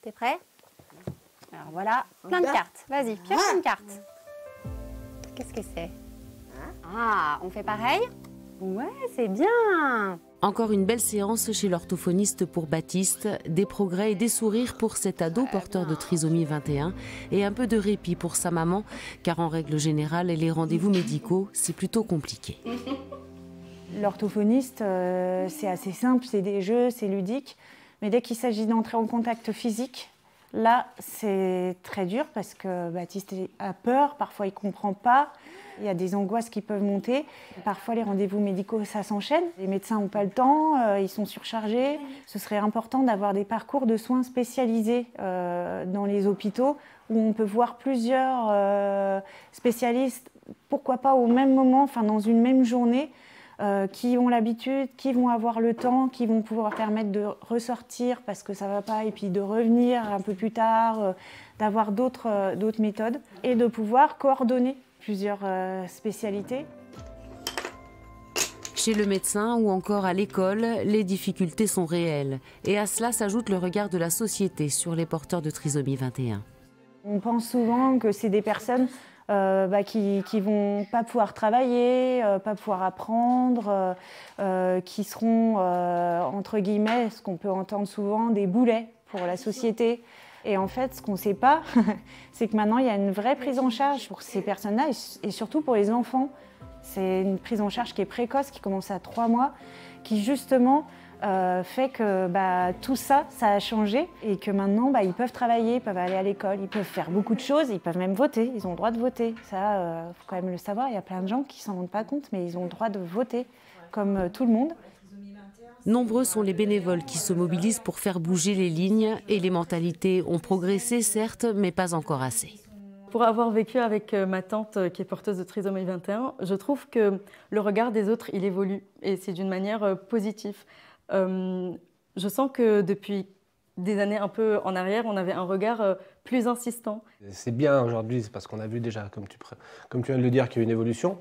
T'es prêt? Alors voilà, plein de cartes. Vas-y, pioche une carte. Qu'est-ce que c'est? Ah, on fait pareil? Ouais, c'est bien. Encore une belle séance chez l'orthophoniste pour Baptiste, des progrès et des sourires pour cet ado porteur de trisomie 21 et un peu de répit pour sa maman, car en règle générale, les rendez-vous médicaux, c'est plutôt compliqué. L'orthophoniste, c'est assez simple, c'est des jeux, c'est ludique, mais dès qu'il s'agit d'entrer en contact physique, là, c'est très dur parce que Baptiste a peur, parfois il ne comprend pas. Il y a des angoisses qui peuvent monter. Parfois, les rendez-vous médicaux, ça s'enchaîne. Les médecins n'ont pas le temps, ils sont surchargés. Ce serait important d'avoir des parcours de soins spécialisés dans les hôpitaux où on peut voir plusieurs spécialistes, pourquoi pas au même moment, enfin dans une même journée, qui ont l'habitude, qui vont avoir le temps, qui vont pouvoir permettre de ressortir parce que ça ne va pas et puis de revenir un peu plus tard, d'avoir d'autres méthodes et de pouvoir coordonner plusieurs spécialités. Chez le médecin ou encore à l'école, les difficultés sont réelles. Et à cela s'ajoute le regard de la société sur les porteurs de trisomie 21. On pense souvent que c'est des personnes qui vont pas pouvoir travailler, pas pouvoir apprendre, qui seront, entre guillemets, ce qu'on peut entendre souvent, des boulets pour la société. Et en fait, ce qu'on ne sait pas, c'est que maintenant, il y a une vraie prise en charge pour ces personnes-là et surtout pour les enfants. C'est une prise en charge qui est précoce, qui commence à 3 mois, qui justement fait que tout ça, ça a changé et que maintenant, ils peuvent travailler, ils peuvent aller à l'école, ils peuvent faire beaucoup de choses, ils peuvent même voter, ils ont le droit de voter. Ça, il faut quand même le savoir, il y a plein de gens qui ne s'en rendent pas compte, mais ils ont le droit de voter, comme tout le monde. Nombreux sont les bénévoles qui se mobilisent pour faire bouger les lignes et les mentalités ont progressé certes, mais pas encore assez. Pour avoir vécu avec ma tante qui est porteuse de trisomie 21, je trouve que le regard des autres, il évolue et c'est d'une manière positive. Je sens que depuis des années un peu en arrière, on avait un regard plus insistant. C'est bien aujourd'hui, c'est parce qu'on a vu déjà, comme tu viens de le dire, qu'il y a eu une évolution.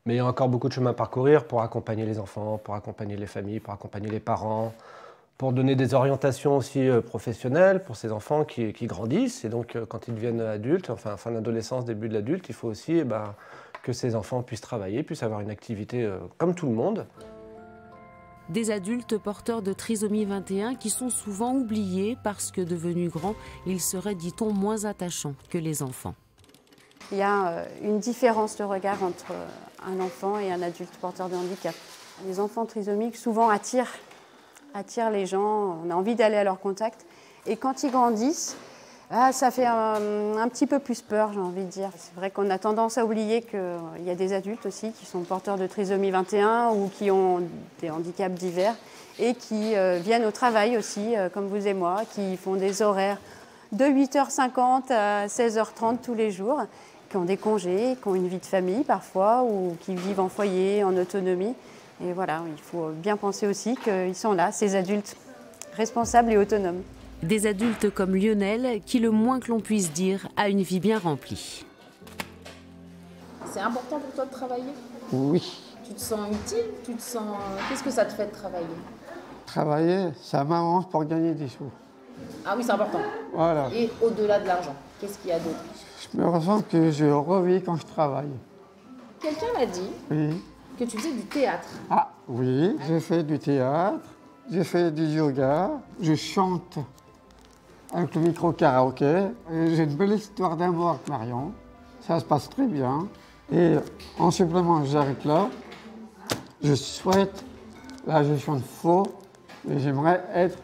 Mais il y a encore beaucoup de chemin à parcourir pour accompagner les enfants, pour accompagner les familles, pour accompagner les parents, pour donner des orientations aussi professionnelles pour ces enfants qui grandissent. Et donc, quand ils deviennent adultes, enfin fin d'adolescence, début de l'adulte, il faut aussi que ces enfants puissent travailler, puissent avoir une activité comme tout le monde. Des adultes porteurs de trisomie 21 qui sont souvent oubliés parce que devenus grands, ils seraient, dit-on, moins attachants que les enfants. Il y a une différence de regard entre un enfant et un adulte porteur de handicap. Les enfants trisomiques souvent attirent les gens, on a envie d'aller à leur contact. Et quand ils grandissent, ça fait un petit peu plus peur, j'ai envie de dire. C'est vrai qu'on a tendance à oublier qu'il y a des adultes aussi qui sont porteurs de trisomie 21 ou qui ont des handicaps divers et qui viennent au travail aussi, comme vous et moi, qui font des horaires de 8h50 à 16h30 tous les jours, qui ont des congés, qui ont une vie de famille parfois ou qui vivent en foyer, en autonomie. Et voilà, il faut bien penser aussi qu'ils sont là, ces adultes responsables et autonomes. Des adultes comme Lionel qui, le moins que l'on puisse dire, a une vie bien remplie. C'est important pour toi de travailler? Oui. Tu te sens utile? Qu'est-ce que ça te fait de travailler? Travailler, ça m'arrange pour gagner des sous. Ah oui, c'est important. Voilà. Et au-delà de l'argent, qu'est-ce qu'il y a d'autre? Je me ressens que je revis quand je travaille. Quelqu'un m'a dit que tu faisais du théâtre. Ah oui, j'ai fait du théâtre, j'ai fait du yoga, je chante avec le micro karaoké. J'ai une belle histoire d'amour avec Marion, ça se passe très bien. Et en supplément, j'arrête là. Je souhaite, là je chante faux, mais j'aimerais être,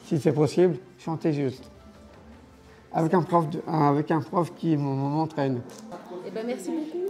si c'est possible, chanter juste. Avec un prof qui m'entraîne. Eh ben merci beaucoup.